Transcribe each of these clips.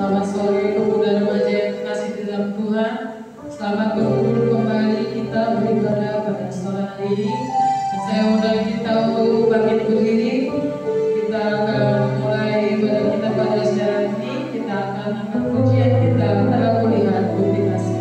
Selamat sore pemuda remaja yang kasih di dalam Tuhan. Selamat berkumpul kembali kita beribadah pada sore hari ini. Saya undang kita untuk bangkit berdiri. Kita akan mulai ibadah kita pada siang ini. Kita akan angkat pujian kita pada melihat bukti kasih.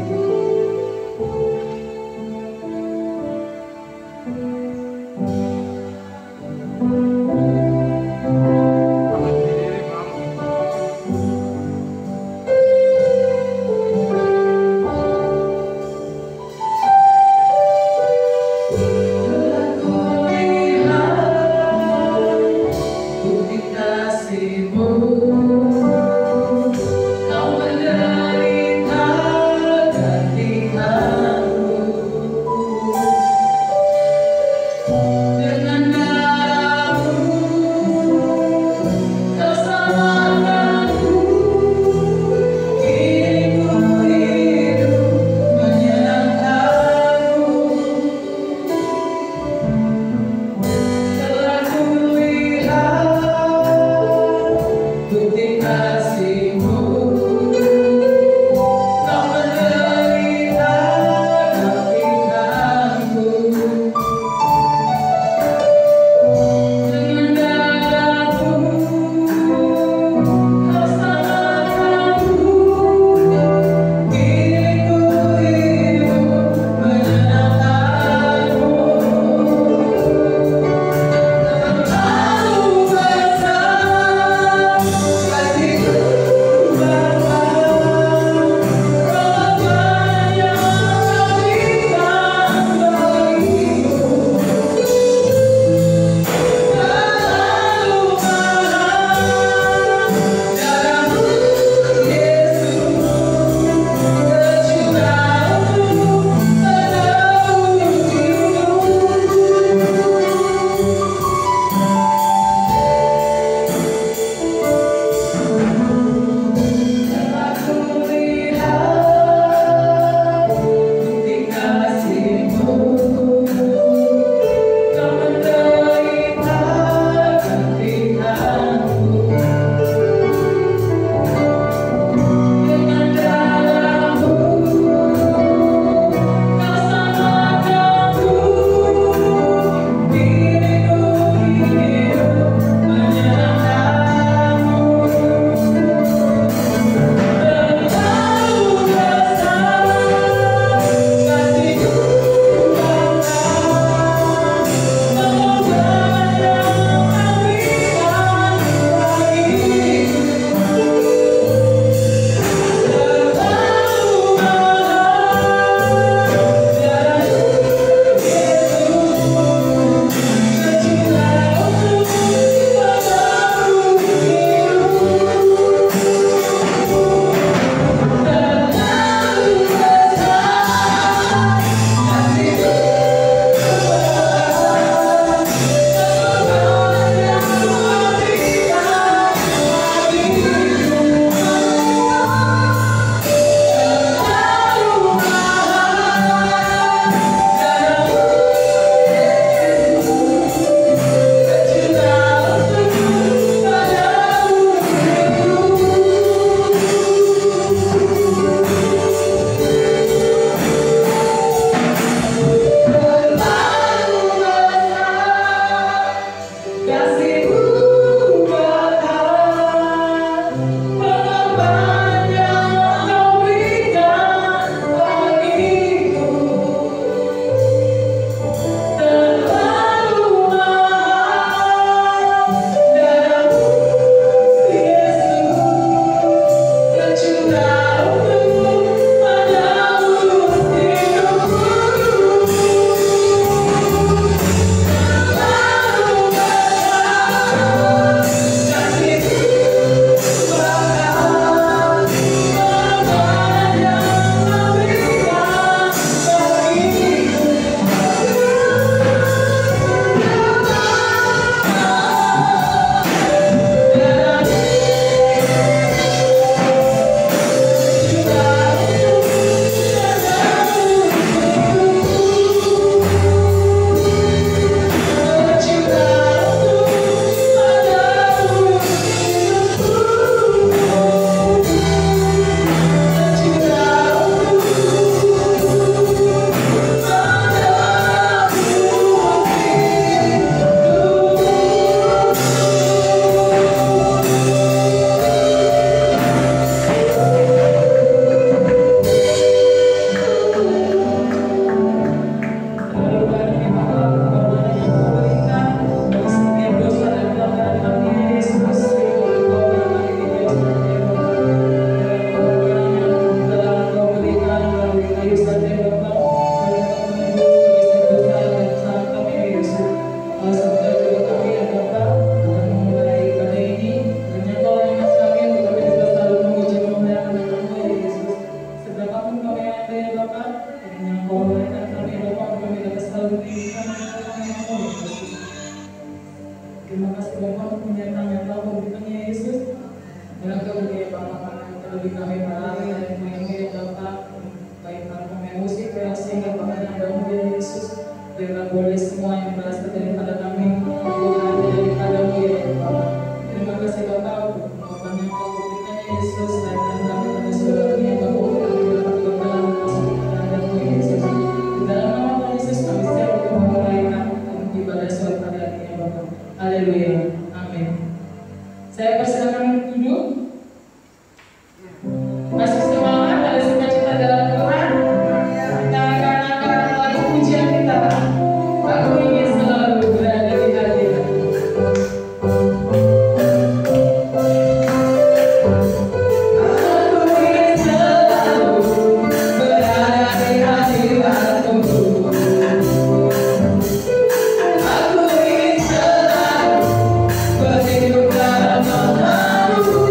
Kasih bagi kami para yang mengingat Bapak, baik para pemain musik, sehingga pengadaan ya Yesus, biarlah boleh semua yang berasal daripada kami, bukan daripadamu ya Bapak. Terima kasih Bapak untuk pengorbanan yang Kau berikan ya Yesus, dan kami pada saudara yang Bapak kami dapat berkenan masuk ke hadapan Yesus. Di dalam nama Tuhan Yesus kami siap untuk memulaikan ibadah sholat pada hari ini Bapak. Haleluya, amin. Saya persilakan duduk. Masih semangat, ada sukacita dalam Tuhan. Kita akan angkat lagu pujian kita. Aku ingin selalu berada di hadirat. Aku ingin selalu berada di hadirat-Mu. Aku ingin selalu berhidup dalam nama-Mu.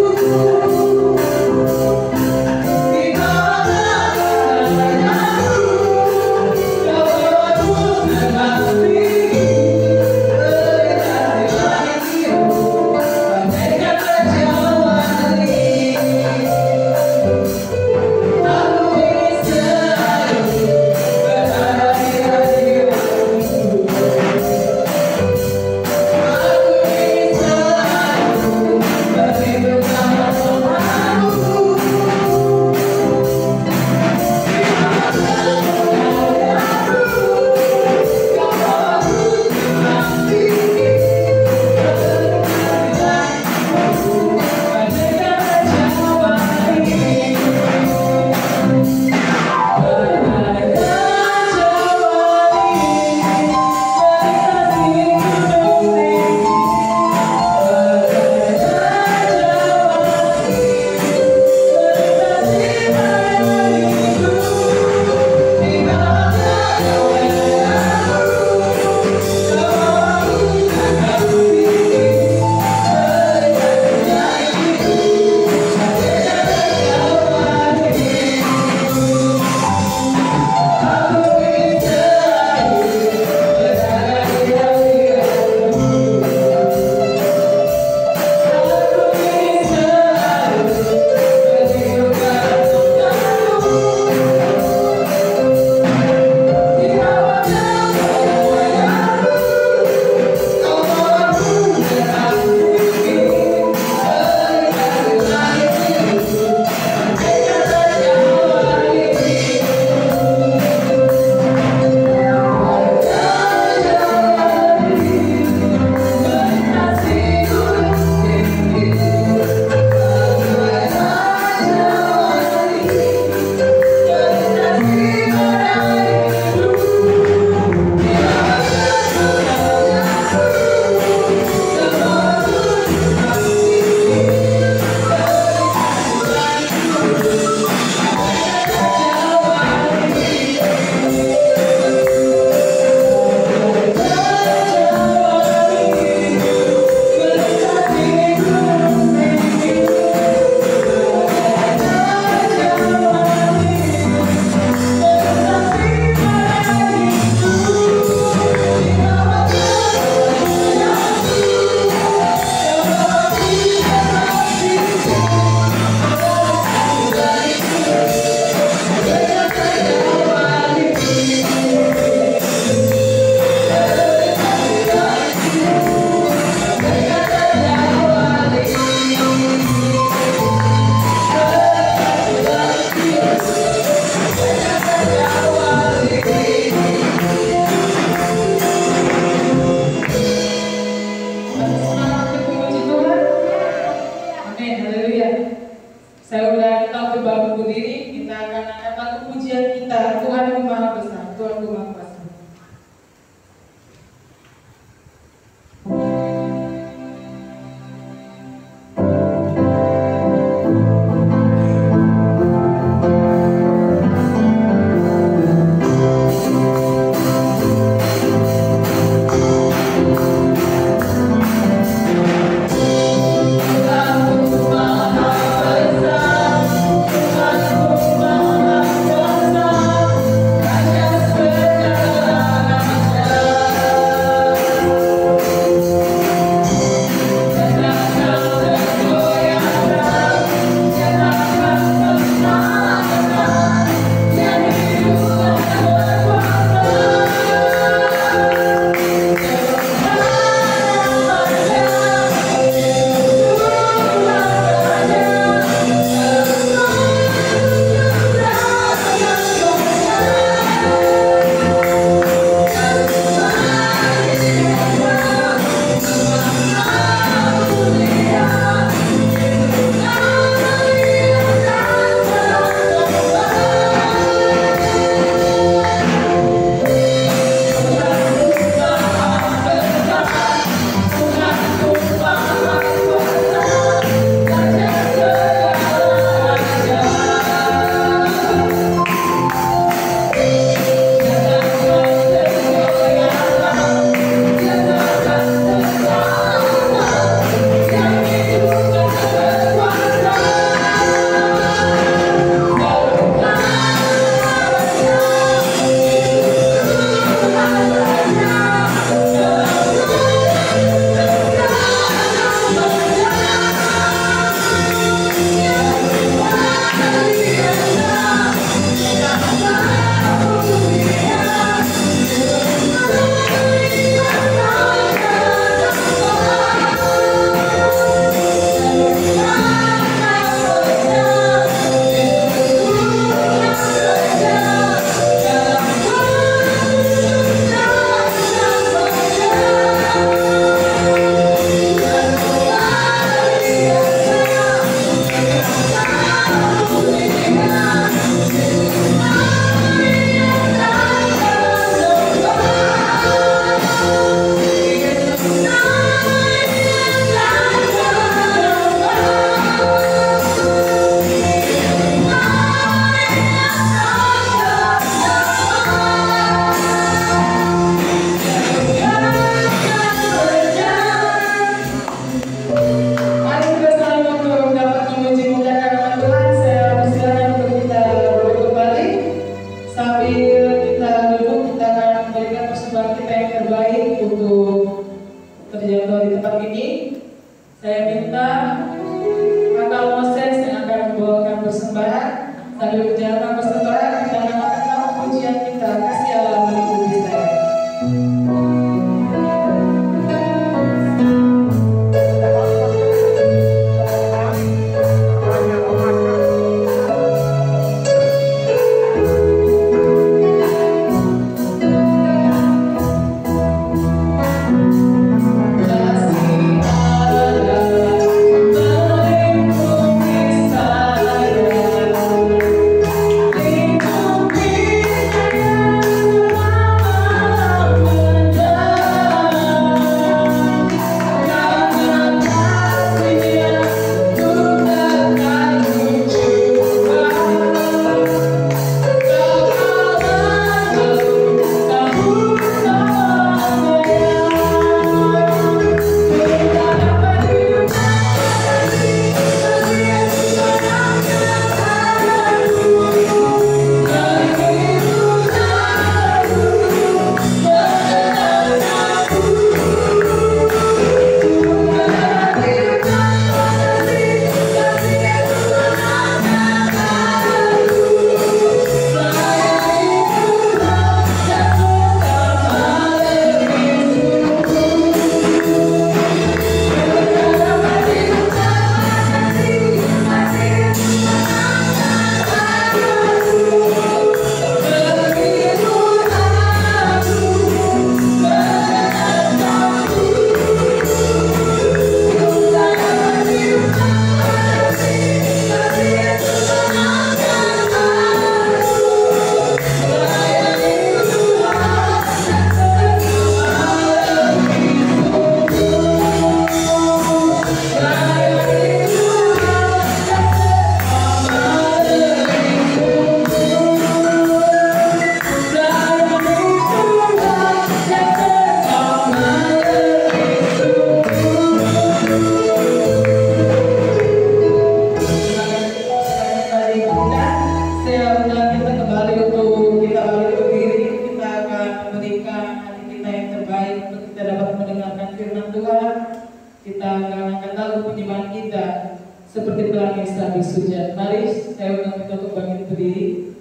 nangis habis hujan. Mari saya undang kita untuk bangkit berdiri.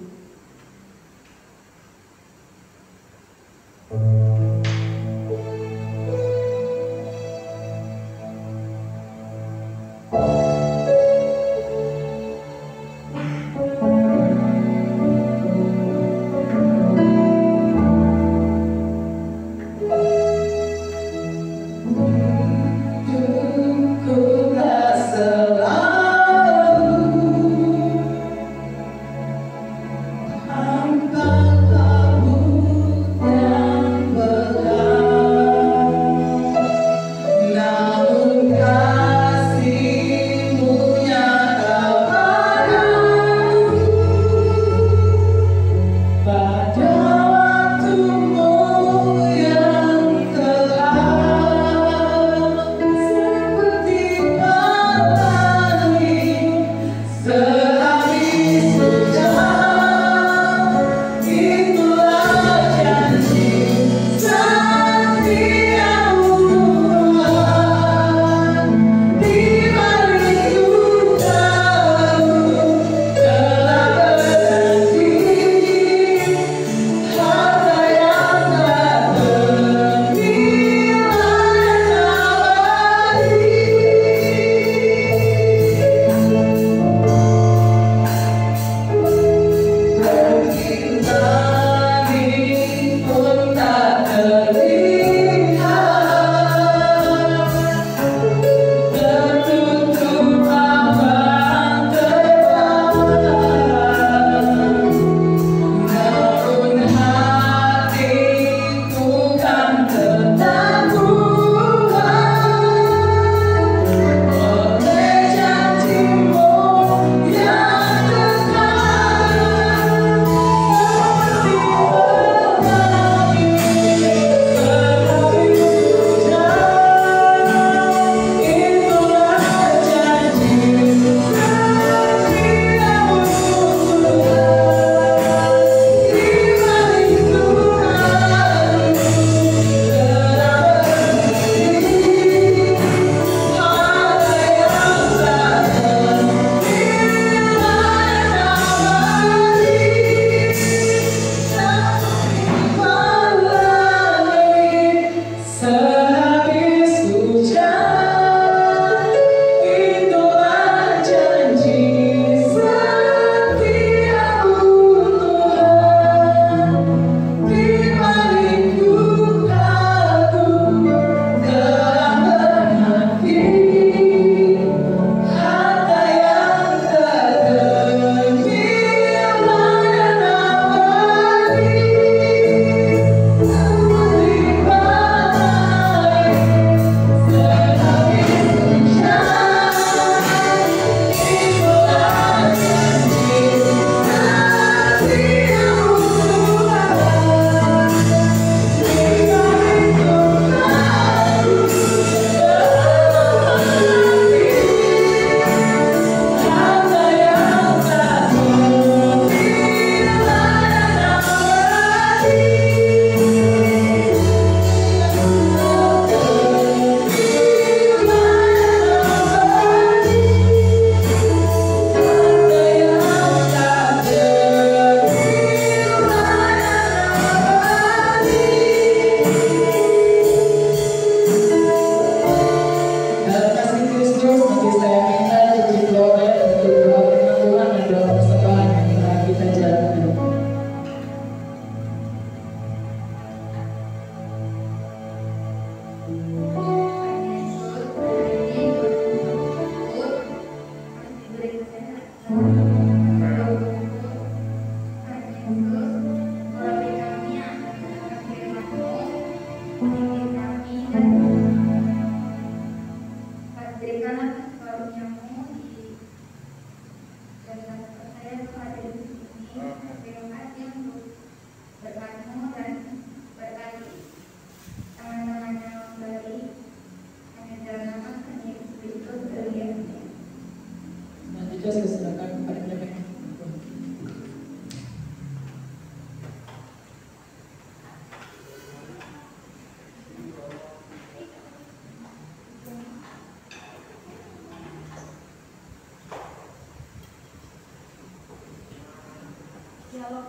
Shalom.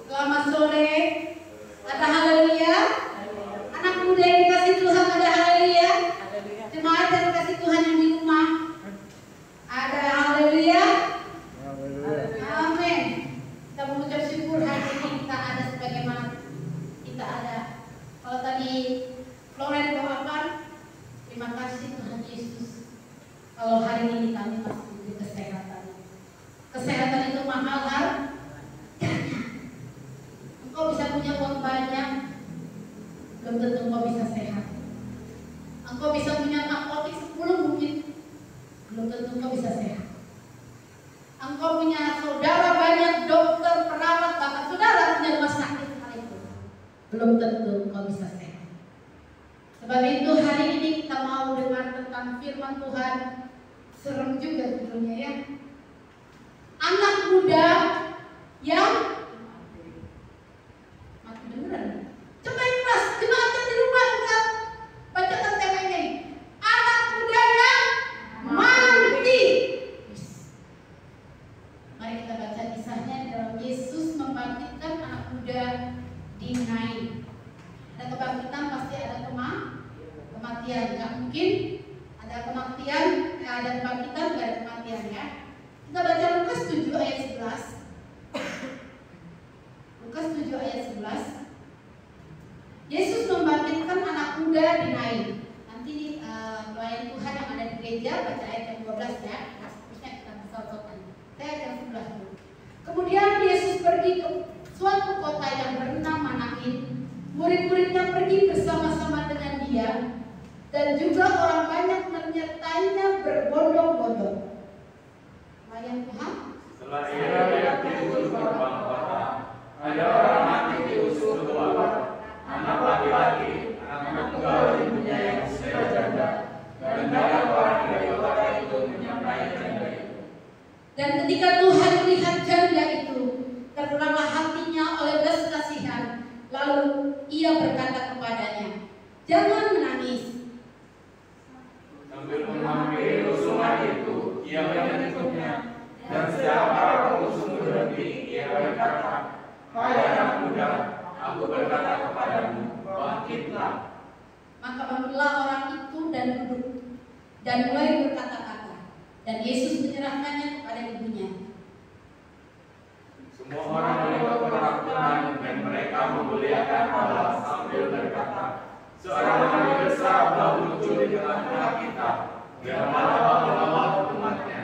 Selamat sore. Ada haleluya. Anak muda yang dikasih Tuhan, ada haleluya. Jemaat yang dikasih Tuhan yang di rumah, ada haleluya. Amin. Kita mengucap syukur hari ini kita ada sebagaimana kita ada. Kalau tadi Florence doakan, terima kasih Tuhan Yesus. Kalau hari ini kami masih butuh kesehatan. Kesehatan itu mahal harganya. Engkau bisa punya uang banyak, belum tentu engkau bisa sehat. Engkau bisa punya apotek 10 mungkin, belum tentu engkau bisa sehat. Engkau punya saudara banyak, dokter, perawat, bahkan saudara punya rumah sakit sekalipun, belum tentu engkau bisa sehat. Sebab itu hari ini kita mau dengar tentang firman Tuhan. Serem juga judulnya ya. Anak muda yang mati beneran. Coba pas jemaat di rumah kita bacakan temanya. Anak muda yang mati. Mari kita baca kisahnya dalam Yesus membangkitkan anak muda di Nain. Ada kebangkitan pasti ada kematian. Gak mungkin ada kematian, ada kebangkitan, gak ada kematian ya. Kita baca Lukas 7 ayat 11. Lukas 7 ayat 11. Yesus membangkitkan anak muda di Nain. Nanti pelayan Tuhan yang ada di gereja baca ayat yang 12 ya. Terusnya kita bersama-sama. Saya ayat yang 11 dulu. Kemudian Yesus pergi ke suatu kota yang bernama Nain. Murid-muridnya pergi bersama-sama dengan dia, dan juga orang banyak menyertainya berbondong-bondong. Pelayan Tuhan. Setelah ia diusir gerbang kota, ada orang mati diusir keluar. Anak laki-laki, anak tunggal ibunya yang sudah janda, dan banyak orang dari kota itu menyertai janda itu. Dan ketika Tuhan melihat janda itu, tergeraklah hatinya oleh belas kasihan. Lalu ia berkata kepadanya, "Jangan menangis." Sambil menghampiri rusungan itu, ia menyentuhnya, dan setiap orang rusung berhenti, ia berkata, "Hai anak muda, aku berkata kepadamu, bangkitlah." Maka bangunlah orang itu dan duduk, dan mulai berkata-kata. Dan Yesus menyerahkannya kepada ibunya. Semua orang melihat kerakutan, dan mereka memuliakan Allah sambil berkata, "Seorang nabi besar telah muncul di tengah-tengah kita, yang melawat umatnya."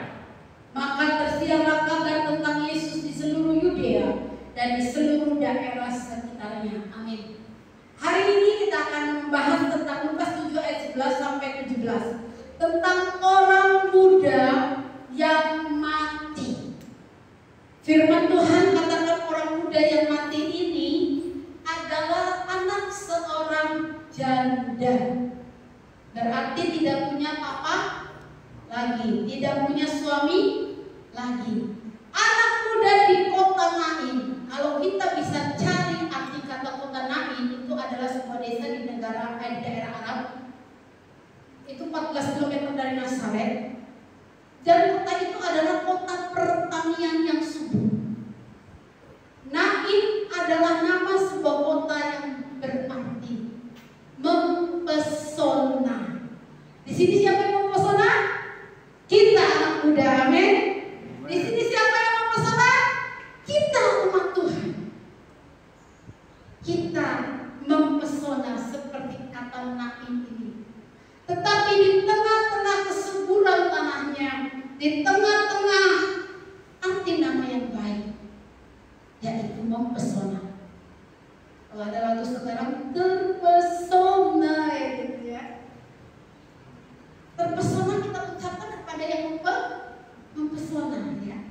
Maka tersiarlah kabar tentang Yesus di seluruh Yudea dan di seluruh daerah sekitarnya. Amin. Hari ini kita akan membahas tentang Lukas 7 ayat 11 sampai 17, tentang orang muda yang mati. Firman Tuhan katakan orang muda yang mati ini adalah anak seorang janda. Berarti tidak punya papa lagi, tidak punya suami lagi. Anak muda di kota Nain. Kalau kita bisa cari arti kata kota Nain, itu adalah sebuah desa di daerah Arab. Itu 14 km dari Nazaret. Dan kota itu adalah kota pertanian yang subur. Nain adalah nama sebuah kota yang berarti mempesona. Di sini siapa yang mempesona? Kita anak muda, amin. Di sini siapa yang mempesona? Kita umat Tuhan. Kita mempesona seperti kata Nain ini. Tetapi di tengah-tengah kesuburan tanahnya, di tengah-tengah arti nama yang baik, yaitu mempesona. Kalau ada lagu sekarang terpesona ya gitu ya. Terpesona kita ucapkan kepada yang mempesona ya.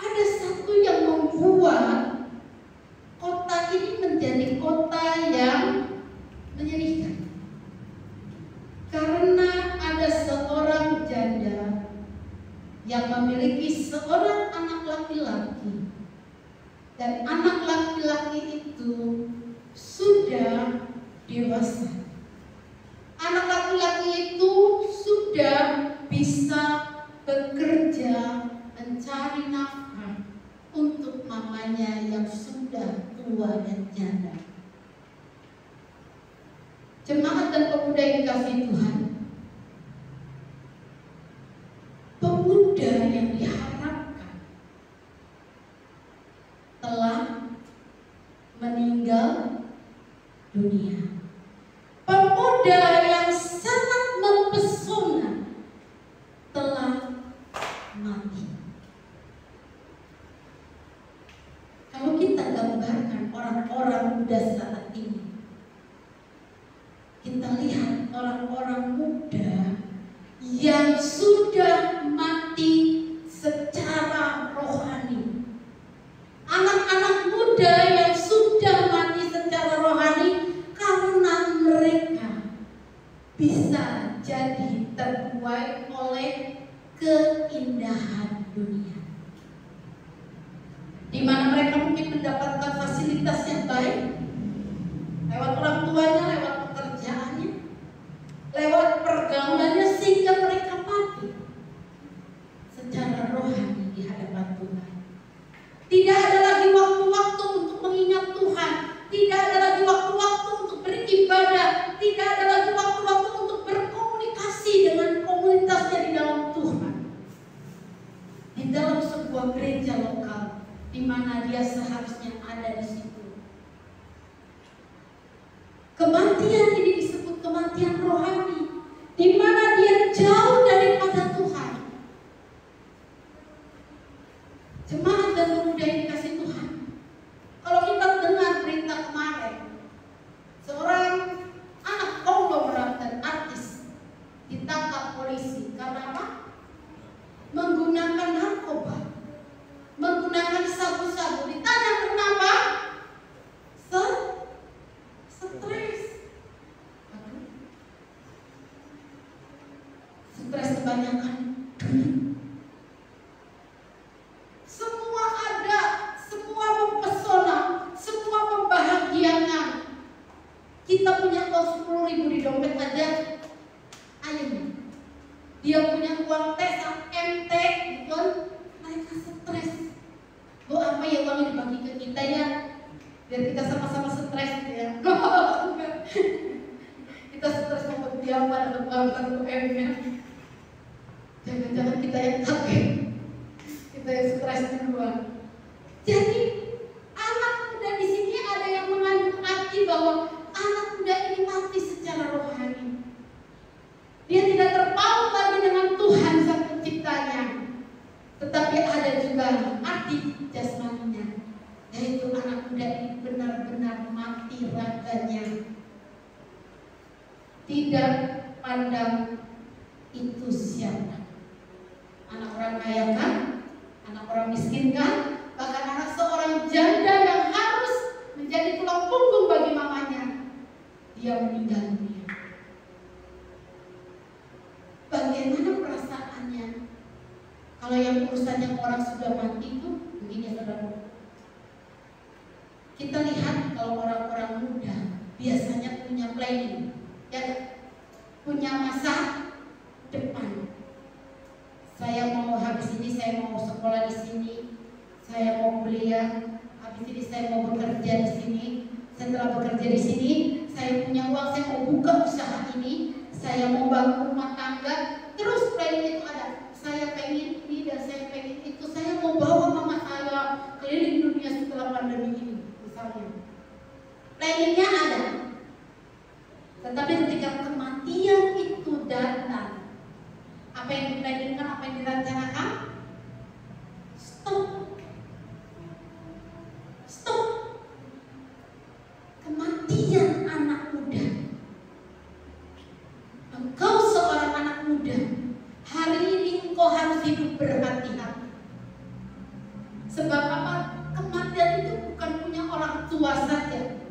Ada satu yang membuat kota ini menjadi kota yang menyedihkan. Karena ada seorang janda yang memiliki seorang anak laki-laki, dan anak laki-laki itu sudah dewasa. Anak laki-laki itu sudah bisa bekerja hanya yang sudah tua dan janda. Jemaat dan pemuda yang dikasihi Tuhan, pemuda yang diharapkan telah meninggal dunia. Pemuda yang sangat mempesona telah mati. Kalau kita gambarkan orang-orang muda saat ini, kita lihat orang-orang muda yang sudah mati secara rohani. Anak-anak muda yang sudah mati secara rohani karena mereka bisa jadi terbuai oleh keindahan dunia, di mana mereka mungkin mendapatkan fasilitas yang baik lewat orang tuanya, lewat pekerjaannya, lewat pergaulannya, sehingga mereka mati secara rohani di hadapan Tuhan. Tidak ada lagi waktu-waktu untuk mengingat Tuhan, tidak ada lagi waktu-waktu untuk beribadah, tidak ada lagi waktu-waktu untuk berkomunikasi dengan komunitasnya di dalam Tuhan. Di dalam sebuah gereja lokal di mana dia seharusnya ada di situ. Kematian ini disebut kematian rohani, di mana dia jauh daripada Tuhan. Jemaat dan pemuda yang dikasihi Tuhan, kalau kita dengar berita kemarin, seorang anak konglomerat dan artis ditangkap polisi karena apa? Menggunakan narkoba, menggunakan sabu-sabu. Ditanya kenapa? Stres. Stres kebanyakan duit. Semua ada, semua mempesona, semua membahagiakan. Kita punya uang 10.000 di dompet aja, ayo. Dia punya uang tes MT, gitu. Mereka stres. Bu, apa ya uangnya dibagi ke kita ya? Biar kita sama-sama stres ya. Kita stres mau berdiam pada uang 1 M ya. Jangan-jangan kita yang kaget, kita yang stres duluan. Jadi anak muda di sini ada yang mengandung arti bahwa anak muda ini mati secara rohani. Dia tidak terpaut lagi dengan Tuhan Sang Penciptanya, tetapi ada juga arti jasmaninya, yaitu anak muda ini benar-benar mati raganya. Tidak pandang itu siapa, anak orang kaya kan, anak orang miskin kan, bahkan anak seorang janda yang harus menjadi tulang punggung bagi mamanya, dia meninggal dunia. Bagaimana perasaannya kalau yang urusannya orang sudah mati itu? Begini saudara, kita lihat kalau orang-orang muda biasanya punya planning, ya, punya masa depan. Saya mau habis ini saya mau sekolah di sini, saya mau kuliah, habis ini saya mau bekerja di sini. Setelah bekerja di sini, saya punya uang, saya mau buka usaha ini, saya mau bangun rumah tangga. Terus planning itu ada, saya pengen ini dan saya pengen itu, saya mau bawa mama saya keliling dunia setelah pandemi ini, misalnya. Planningnya ada, tetapi ketika kematian itu datang, apa yang diplanningkan, apa yang direncanakan, stop. Kematian anak muda. Engkau seorang anak muda, hari ini engkau harus hidup berhati-hati. Sebab apa? Kematian itu bukan punya orang tua saja.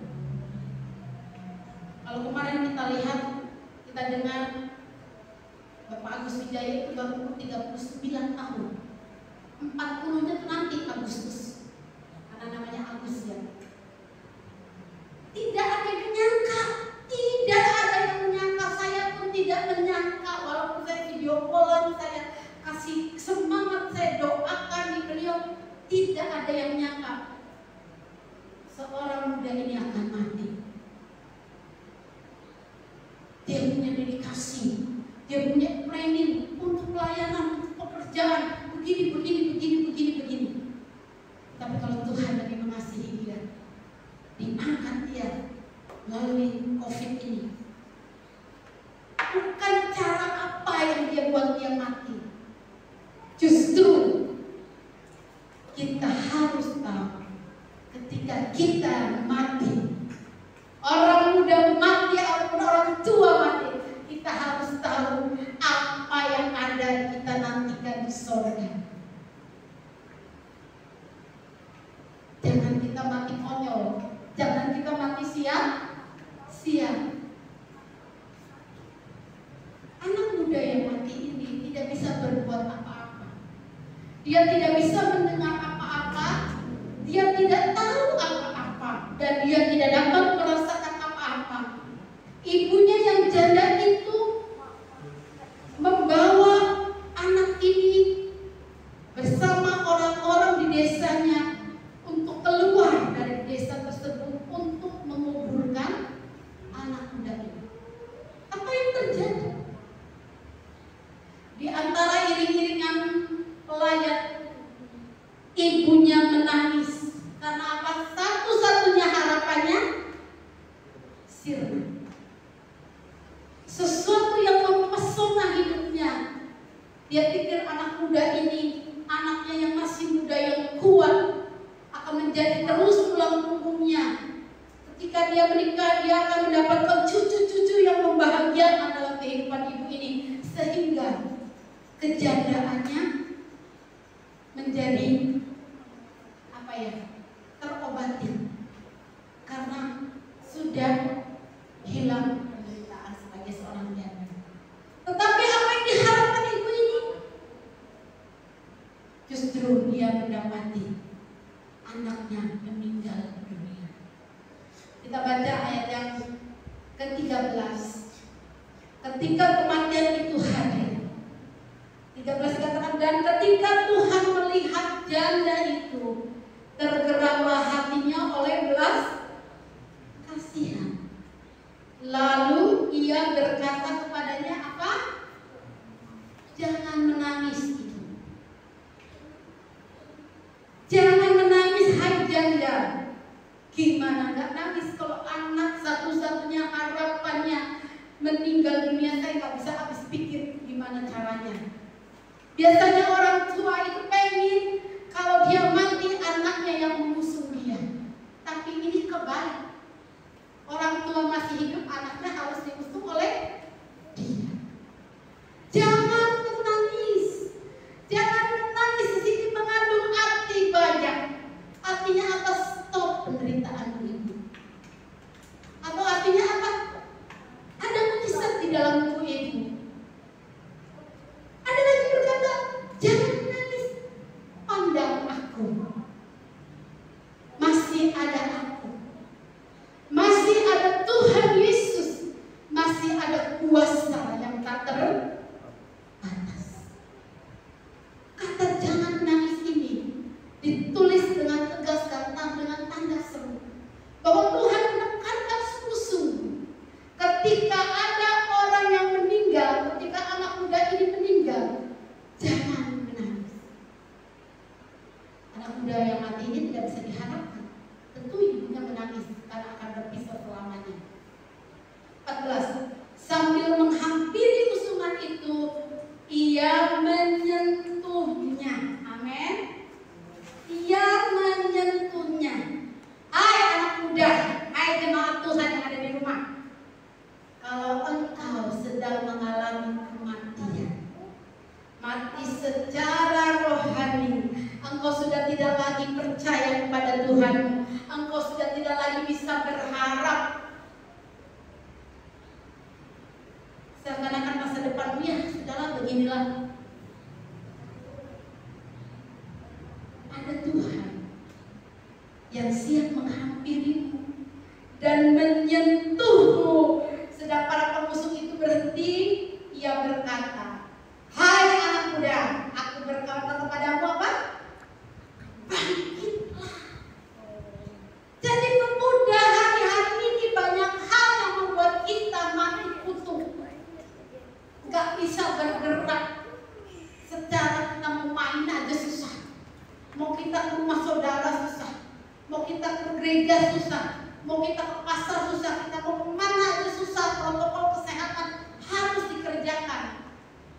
Kalau kemarin kita lihat, kita dengar Bapak Agus Wijaya itu baru umur 39 tahun. 40-nya itu nanti Agustus, karena namanya Agus ya. Tidak ada yang menyangka, tidak ada yang menyangka. Saya pun tidak menyangka, walaupun saya video callan, saya kasih semangat, saya doakan di beliau, tidak ada yang menyangka seorang muda ini akan mati. Dia punya dedikasi, dia punya planning untuk pelayanan, untuk pekerjaan, begini. Tapi kalau Tuhan lagi mengasihi dia, diangkat dia melalui COVID ini. Bukan cara apa yang dia buat dia mati. Justru kita harus tahu ketika kita mati, orang muda mati ataupun orang tua mati, kita harus tahu apa yang ada kita nantikan di surga. Jangan kita mati konyol, jangan kita mati sia-sia. Anak muda yang mati ini tidak bisa berbuat apa-apa. Dia tidak bisa mendengar apa-apa, dia tidak tahu apa-apa, dan dia tidak dapat merasakan apa-apa. Ibunya yang janda itu membawa anak ini bersama orang-orang di desanya untuk keluar dari desa tersebut untuk menguburkan anak muda ini. Apa yang terjadi? Di antara iring-iringan pelayan, ibunya menangis karena apa? Satu-satunya harapannya sirna. Sesuatu yang mempesona hidupnya. Dia pikir anak muda ini, anaknya yang masih muda yang kuat, akan menjadi terus tulang punggungnya. Ketika dia menikah, dia akan mendapatkan cucu-cucu yang membahagiakan dalam kehidupan ibu ini, sehingga kejandaannya menjadi terobati karena sudah hilang penderitaan sebagai seorang janda. Tetapi apa yang diharapkan ibu ini? Justru dia mendapati anaknya meninggal dunia. Kita baca ayat yang ke-13. Ketika kematian itu hadir, 13 katakan, dan ketika Tuhan melihat janda itu, tergeraklah hatinya oleh belas kasihan. Lalu ia berkata kepadanya apa? Jangan menangis itu. Jangan menangis, hai janda. Gimana nggak nangis kalau anak satu-satunya harapannya meninggal dunia? Saya nggak bisa habis pikir gimana caranya. Biasanya orang tua itu pengen kalau dia mati anaknya yang mengusung dia. Tapi ini kebalik. Orang tua masih hidup, anaknya harus diusung oleh dia. Jangan menangis. Jangan menangis, di sini mengandung arti banyak. Artinya apa? Stop penderitaan ini. Atau artinya apa? Ada mujizat di dalam tubuh ibu. Ada lagi berkata, jangan menangis, pandang aku. Masih ada aku. Masih ada Tuhan Yesus. Masih ada kuasa yang tak terbatas. Kata jangan menangis ini ditulis dengan tegas karena dengan tanda seru bahwa Tuhan menekankan sungguh-sungguh ketika ada orang yang meninggal, ketika anak muda ini meninggal, jangan menangis. Anak muda yang mati ini tidak bisa diharapkan. Tentu ibunya menangis karena akan berpisah selamanya. 14. Sambil menghampiri usungan itu, ia menyentuhnya. Amin. Ia menyentuhnya. Hai anak muda, hai jemaat Tuhan yang ada di rumah. Kalau engkau sedang mengalami kematian, mati secara rohani, engkau sudah tidak lagi percaya kepada Tuhan, engkau sudah tidak lagi bisa berharap. Seakan-akan masa depanmu ya sudahlah beginilah. Ada Tuhan yang siap menghampirimu dan menyentuhmu. Sedang para pemusuh itu berhenti, ia berkata, hai anak muda, aku berkata kepadamu apa? Bangkitlah. Jadi datang ke rumah saudara susah, mau kita ke gereja susah, mau kita ke pasar susah, kita mau kemana aja susah, protokol kesehatan harus dikerjakan.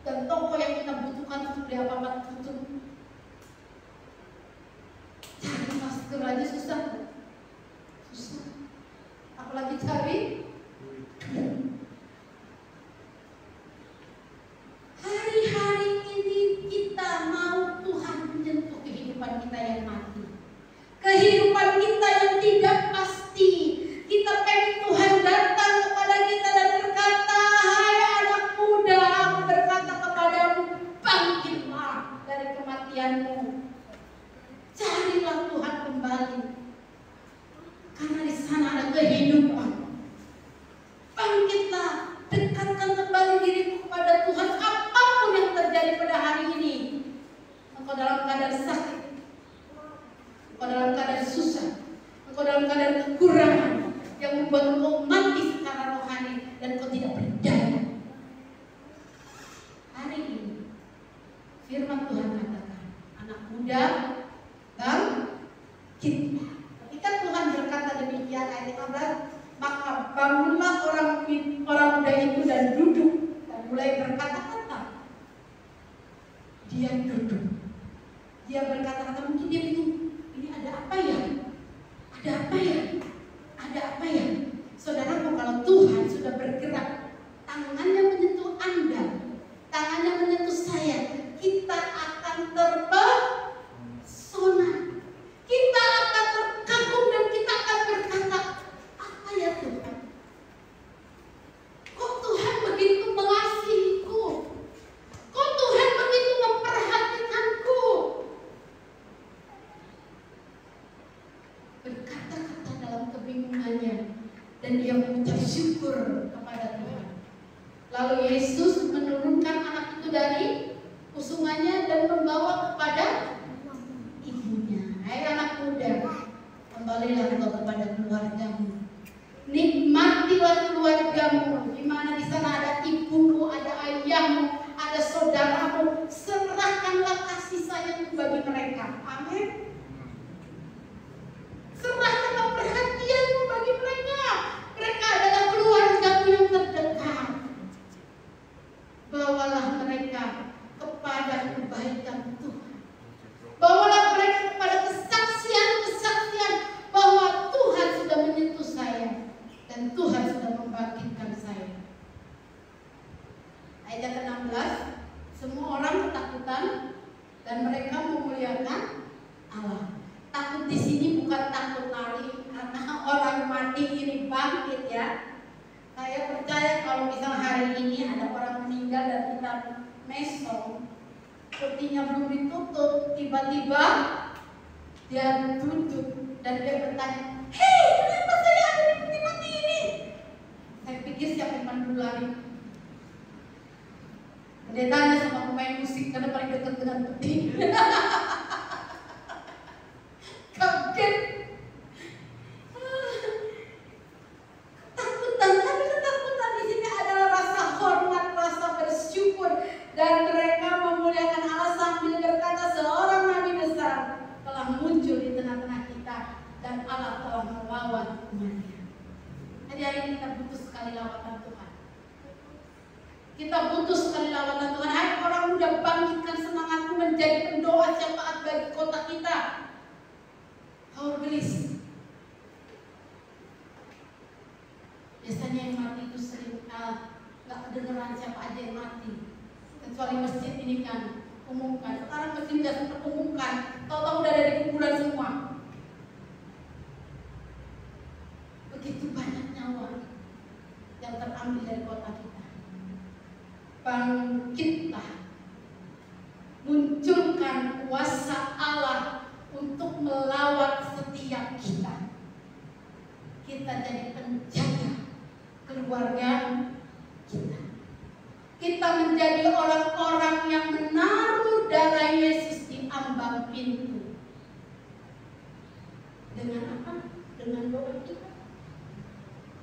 Dan toko yang kita butuhkan untuk beli apa-apa tutup. Cari masker aja susah, susah. Apalagi cari. Hari-hari ini kita mau Tuhan menyentuh kehidupan kita yang mati, kehidupan kita yang tidak pasti. Kita pengen Tuhan datang kepada kita dan berkata, hai anak muda, aku berkata kepadamu, bangkitlah dari kematianmu. Carilah Tuhan kembali, karena di sana ada kehidupan. Bangkitlah, dekatkan kembali dirimu kepada Tuhan. Apapun yang terjadi pada hari ini, engkau dalam keadaan sakit, engkau dalam keadaan susah, engkau dalam keadaan kekurangan yang membuat engkau mati secara rohani dan engkau tidak berdaya. Hari ini firman Tuhan katakan, anak muda, bangkitlah. Ketika Tuhan berkata demikian, ayat 15, maka bangunlah orang muda itu dan duduk dan mulai berkata-kata. Dia duduk, dia berkata-kata. Mungkin dia bingung, ini ada apa ya? Ada apa ya? Ada apa ya? Saudaraku, kalau Tuhan sudah bergerak, tangannya menyentuh Anda, tangannya menyentuh saya, kita akan terpesona, kita akan terkagum dan kita akan berkata, apa ya Tuhan? Kok Tuhan begitu mengasihiku? Kok Tuhan begitu memperhatikanku? Berkata-kata dalam kebingungannya, dan dia mengucap syukur kepada Tuhan. Lalu Yesus menurunkan anak itu dari kusungannya dan membawa kepada ibunya. Hai anak muda, kembalilah engkau kepada keluargamu. Nikmatilah keluargamu, di mana di sana ada ibumu, ada ayahmu, ada saudaramu. Serahkanlah kasih sayangmu bagi mereka. Amin. Serahkanlah perhatianmu bagi mereka. Mereka adalah keluargamu yang terdekat. Bawalah mereka kepada kebaikan Tuhan. Bawalah mereka kepada kesaksian-kesaksian bahwa Tuhan sudah menyentuh saya dan Tuhan sudah membangkitkan saya. Ayat ke-16, semua orang ketakutan dan mereka memuliakan Allah. Takut di sini bukan takut lari karena orang mati ini bangkit ya. Saya percaya kalau misalnya hari ini ada orang meninggal dan kita mesong, petinya belum ditutup, tiba-tiba dia duduk dan dia bertanya, hei, kenapa saya ada di peti mati ini? Saya pikir siapa yang mandu lari. Dia tanya sama pemain musik karena paling dekat dengan peti. Kaget. Ketakutan, tapi ketakutan di sini adalah rasa hormat, rasa bersyukur, dan mereka memuliakan Allah sambil berkata, seorang nabi besar telah muncul di tengah-tengah kita dan Allah telah melawat umatnya. Jadi hari ini kita butuh sekali lawatan Tuhan. Kita butuh sekali lawatan Tuhan. Hai orang muda, bangkitkan semangatmu menjadi pendoa syafaat bagi kota kita. Haur gelis. Biasanya yang mati itu sering nggak kedengeran siapa aja yang mati. Kecuali masjid ini kan umumkan. Sekarang masjid sudah sempat umumkan. Tahu-tahu udah ada di kuburan semua. Begitu banyak nyawa yang terambil dari kota kita. Bangkitlah, munculkan kuasa Allah untuk melawat setiap kita. Kita jadi penjaga keluarga kita. Kita menjadi orang-orang yang menaruh darah Yesus di ambang pintu. Dengan apa? Dengan doa kita.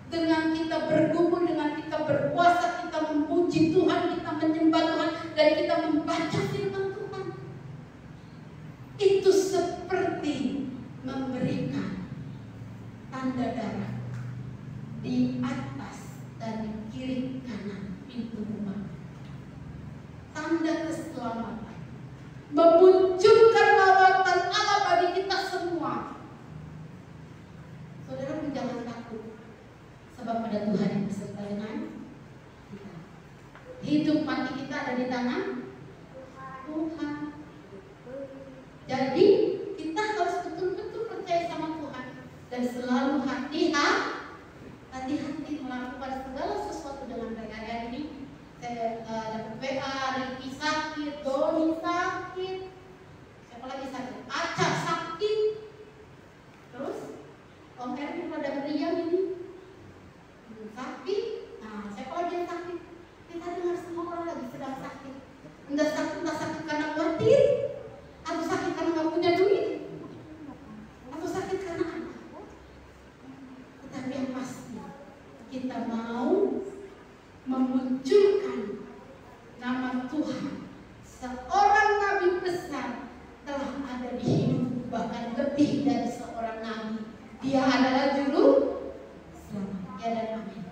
Dengan kita bergumul, dengan kita berpuasa, kita memuji Tuhan, kita menyembah Tuhan, dan kita membaca firman Tuhan. Itu seperti tanda darah di atas dan di kiri kanan pintu rumah. Tanda keselamatan, memunculkan lawatan Allah bagi kita semua. Saudara pun jangan takut, sebab ada Tuhan yang beserta dengan kita. Hidup mati kita ada di tangan Tuhan. Jadi kita harus betul-betul percaya sama Tuhan dan selalu hati-hati melakukan segala sesuatu dengan baik. Hari ini saya dapat WA, Riki sakit, Doni sakit, siapa lagi sakit, Aca sakit, terus Om Erwin pada meriang ini sakit. Nah, siapa lagi yang sakit? Kita dengar semua orang lagi sedang sakit. Entah sakit karena khawatir, atau sakit karena nggak punya duit, atau sakit karena apa. Tetapi yang pasti kita mau memunculkan nama Tuhan. Seorang nabi besar telah ada di hidup, bahkan lebih dari seorang nabi. Dia adalah juru selamat. Ya dan amin.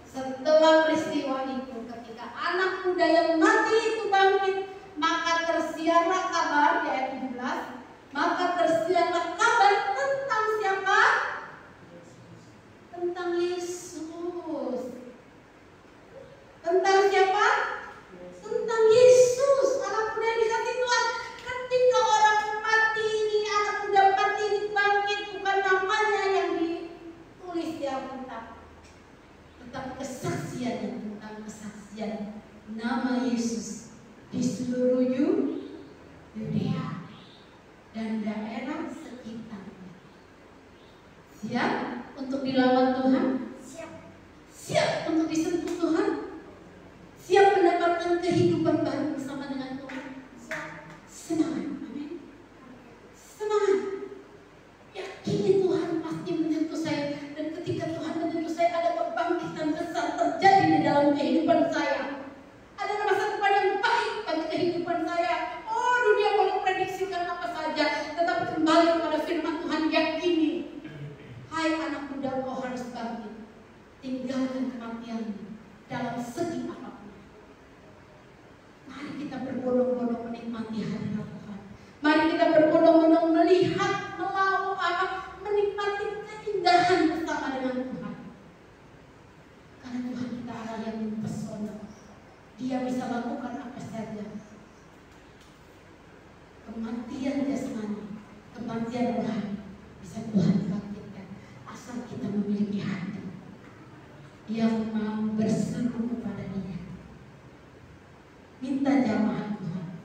Setelah peristiwa itu, ketika anak muda yang mati itu bangkit, maka tersiarlah kabar di ayat 17. Maka tersiarlah kabar tentang siapa? Tentang Yesus. Tentang siapa? Tentang Yesus, anak muda yang dikasihi Tuhan. Ketika orang mati ini, anak muda mati ini bangkit, bukan namanya yang ditulis di Alkitab, tetapi kesaksiannya tentang kesaksian nama Yesus di seluruh Yudea dan daerah sekitarnya. Siap untuk dilawan Tuhan? Siap. Siap untuk disentuh Tuhan? Siap mendapatkan kehidupan baru bersama dengan Tuhan? Siap. Semangat, amin. Semangat. Yakini Tuhan pasti menyentuh saya, dan ketika Tuhan menyentuh saya ada kebangkitan besar terjadi di dalam kehidupan saya. Ada masa depan yang baik bagi kehidupan saya. Oh, dunia boleh prediksikan apa saja, tetapi kembali kepada firman Tuhan, yakini. Hai anak muda, kau harus bangkit. Tinggalkan kematianmu dalam segi apapun. Mari kita berbondong-bondong menikmati hadirat Tuhan. Mari kita berbondong-bondong melihat, menikmati keindahan bersama dengan Tuhan. Karena Tuhan kita Allah yang mempesona. Dia bisa lakukan apa saja. Kematian jasmani, kematian rohani bisa Tuhan bangkitkan asal kita memiliki hati yang mau berseru kepada Dia. Minta jamaah Tuhan.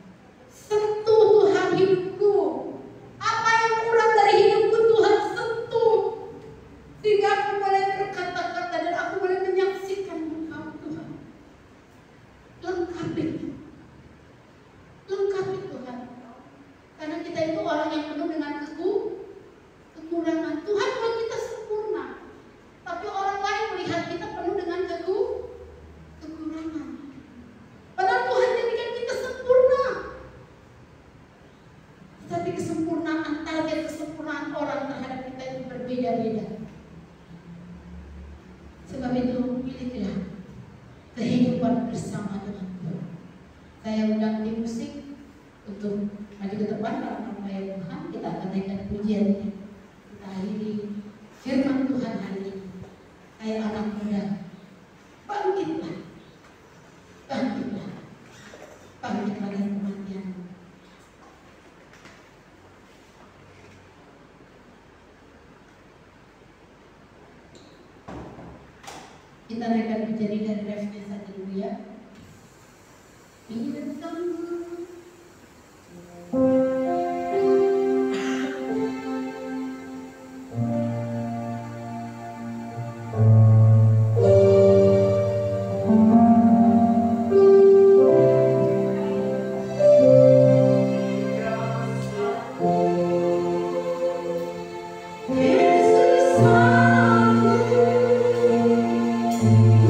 Sentuh Tuhan hidupku. Apa yang kurang dari hidupku Tuhan sentuh, sehingga aku boleh berkata-kata dan aku boleh menyaksikan Engkau Tuhan. Lengkapi Tuhan. Karena kita itu orang yang penuh dengan kekurangan. Tuhan buat kita sempurna, tapi orang lain melihat kita penuh dengan kekurangan. Padahal Tuhan jadikan kita sempurna. Tapi kesempurnaan, target kesempurnaan orang terhadap kita itu berbeda-beda. Sebab itu milikilah kehidupan bersama dengan Tuhan. Saya undang tim musik untuk maju ke depan dalam nama Tuhan. Kita akan naikkan pujiannya. Kita akhiri firman Tuhan hari ini. Hai anak muda, bangkitlah, bangkitlah, bangkitlah dari kematianmu. Kita naikkan pujian dari refnya saja dulu ya.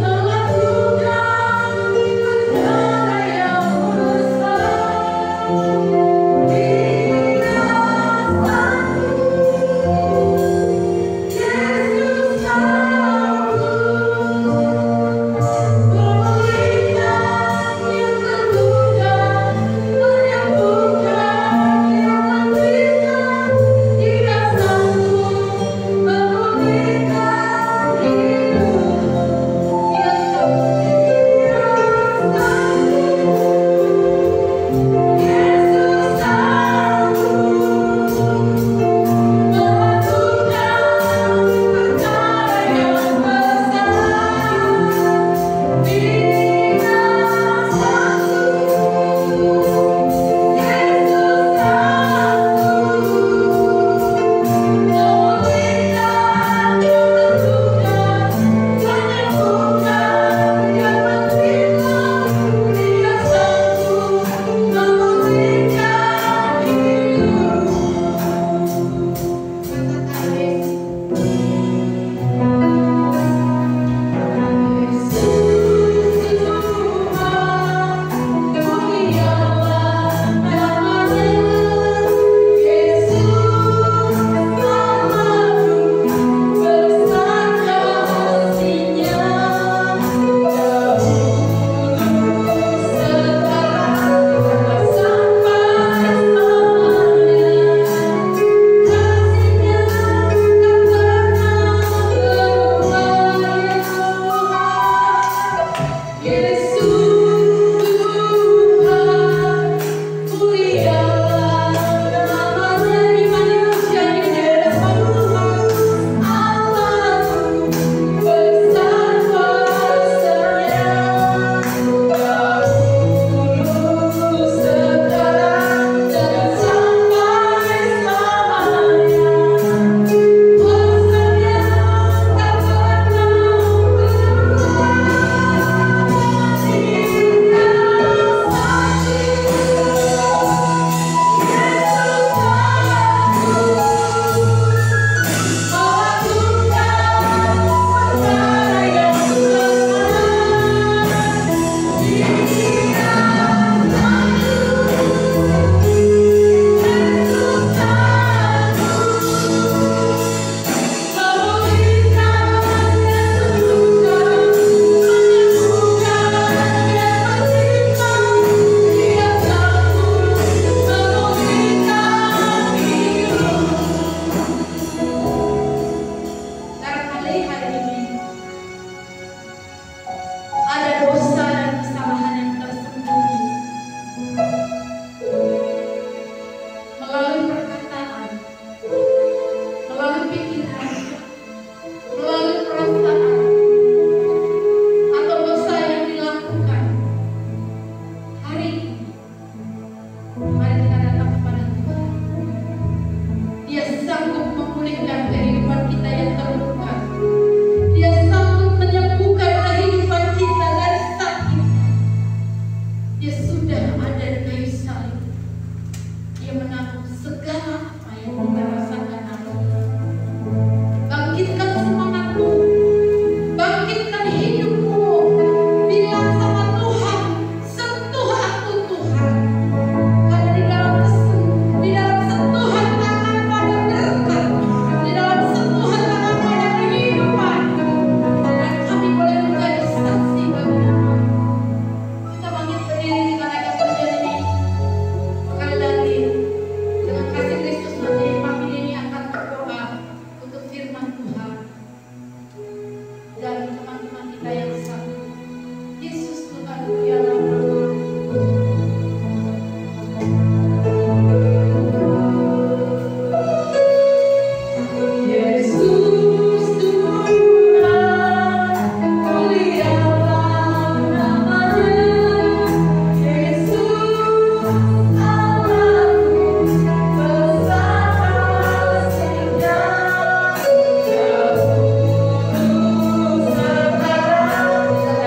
Lama tuhan negara yang besar. sudah ada di kayu salib. Dia menanggung segala apa yang kita rasakan hari ini. Bangkitkan semangatmu, bangkitkan hidupmu. Bilang sama Tuhan, sentuh aku Tuhan. Karena di dalam sentuhan akan pada berkat, di dalam sentuhan akan pada kehidupan, dan kami boleh menjadi saksi bagi nama. Kita bangkit berdiri, kita naikkan pujian ini sekali lagi. Dengan kasih Kristus nanti kami ini akan berdoa untuk firman Tuhan dan teman-teman kita yang satu. Yesus Tuhan, dialah nama. Yesus Tuhan, mulialah namanya. Yesus Allahku, besar kasih-Nya. Dahulu, sekarang, dan sampai selamanya. Kasih-Nya tak pernah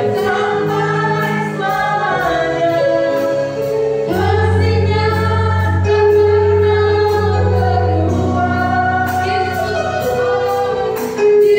berubah.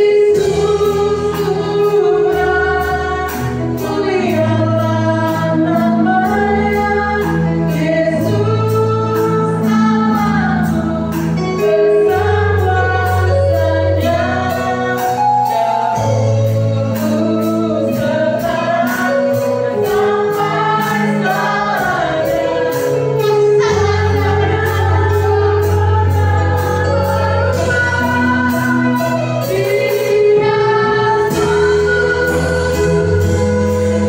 Yesus Tuhan, mulialah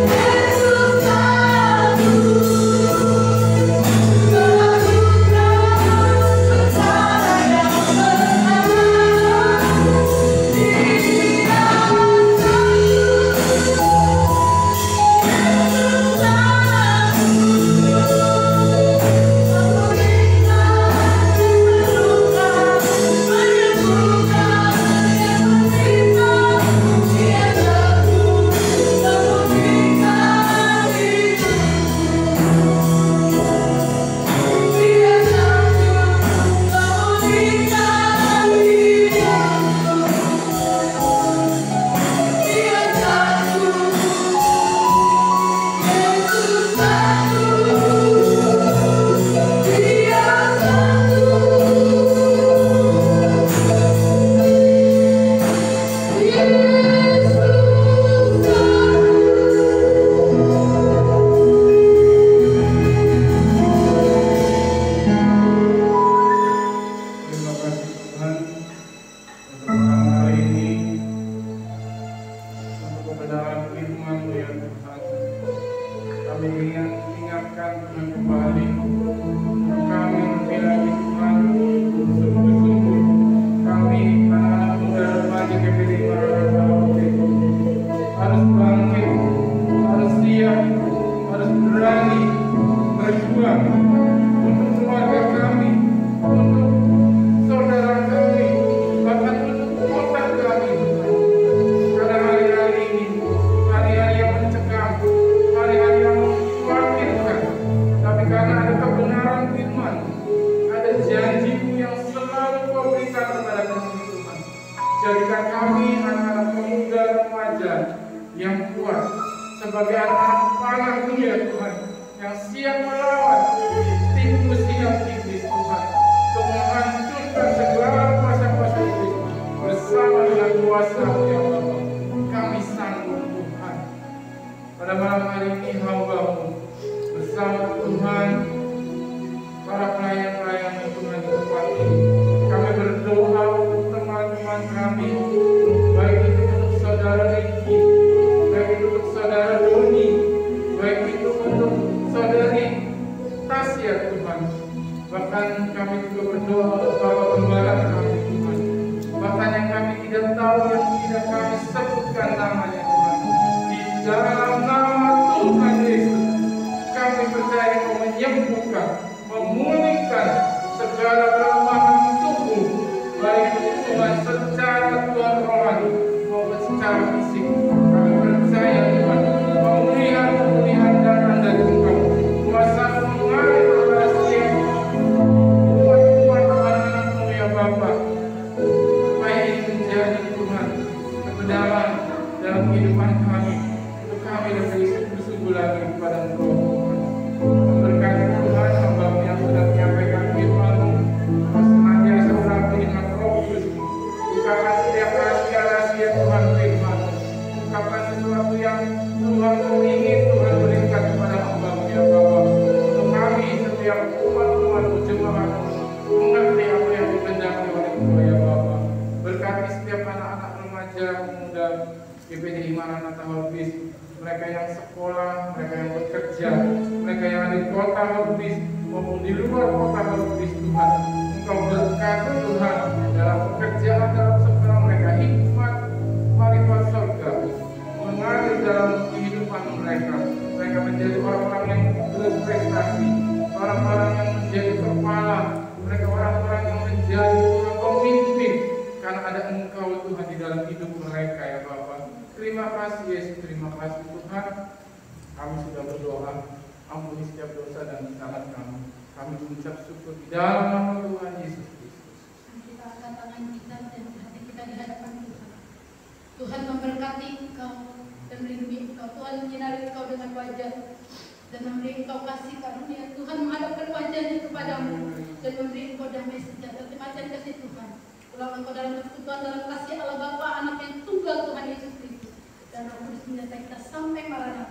namanya. Yesus Allahku, besar kuasa-Nya. Dahulu, sekarang, dan sampai Terima kasih Tuhan untuk malam hari ini, untuk kebenaran firman-Mu ya Tuhan. Kami ingatkan Tuhan kembali, kami lebih lagi Tuhan, sungguh-sungguh kami anak-anak muda remaja GPD Maragarawa itu harus bangkit, harus siap, harus berani berjuang untuk keluarga kami, untuk saudara kami, bahkan untuk kota kami Tuhan. Karena hari-hari ini hari-hari yang mencekam, hari-hari yang mengkhawatirkan, tapi karena ada kebenaran firman, ada janji-Mu yang selalu Kau berikan kepada kami Tuhan. Jadikan kami anak-anak pemuda remaja yang kuat, sebagai anak-anak panahmu ya Tuhan, yang siap melawan tipu siap iblis Tuhan, untuk menghancurkan segala kuasa-kuasa iblis bersama dengan kuasa-Mu ya Allah. Kami sanggup Tuhan. Pada malam hari ini hamba-Mu bersama Tuhan, para pelayan-pelayan Tuhan di tempat ini, kami berdoa untuk teman-teman kami, baik itu untuk saudara Ricky, baik itu untuk saudara Doni, baik itu untuk saudari Tasya Tuhan. Bahkan kami juga berdoa untuk Bapak Gembala kami Tuhan, bahkan yang kami tidak tahu, yang tidak kami sebutkan namanya Tuhan. Di dalam nama Tuhan Yesus, kami percaya Kau menyembuhkan, memulihkan segala kelemahan tubuh, baik itu Tuhan secara Tuhan rohani maupun secara fisik. Kami percaya Tuhan pemulihan-pemulihan datang dari Engkau. Maranatha Horbis, mereka yang sekolah, mereka yang bekerja, mereka yang ada di kota Horbis maupun di luar kota Horbis Tuhan. Engkau berkati Tuhan dalam pekerjaan, dalam sekolah mereka, hikmat marifat surga mengalir dalam kehidupan mereka. Mereka menjadi orang-orang yang berprestasi, orang-orang yang menjadi kepala, mereka orang-orang yang menjadi pemimpin karena ada Engkau Tuhan di dalam hidup mereka ya Bapa. Terima kasih Yesus, terima kasih Tuhan. Kami sudah berdoa, ampuni setiap dosa dan kesalahan kami. Kami mengucap syukur di dalam nama Tuhan Yesus Kristus. Kita angkat tangan kita dan hati kita di hadapan Tuhan. Tuhan memberkati engkau dan melindungi engkau. Tuhan menyinari engkau dengan wajah dan memberi engkau kasih karunia. Tuhan menghadapkan wajahnya kepadamu dan memberi engkau damai sejahtera. Terima kasih Tuhan. Pulang engkau dalam persekutuan dalam kasih Allah Bapa, Anak yang tunggal Tuhan Yesus Kristus dan Roh Kudus menyertai kita sampai maranatha.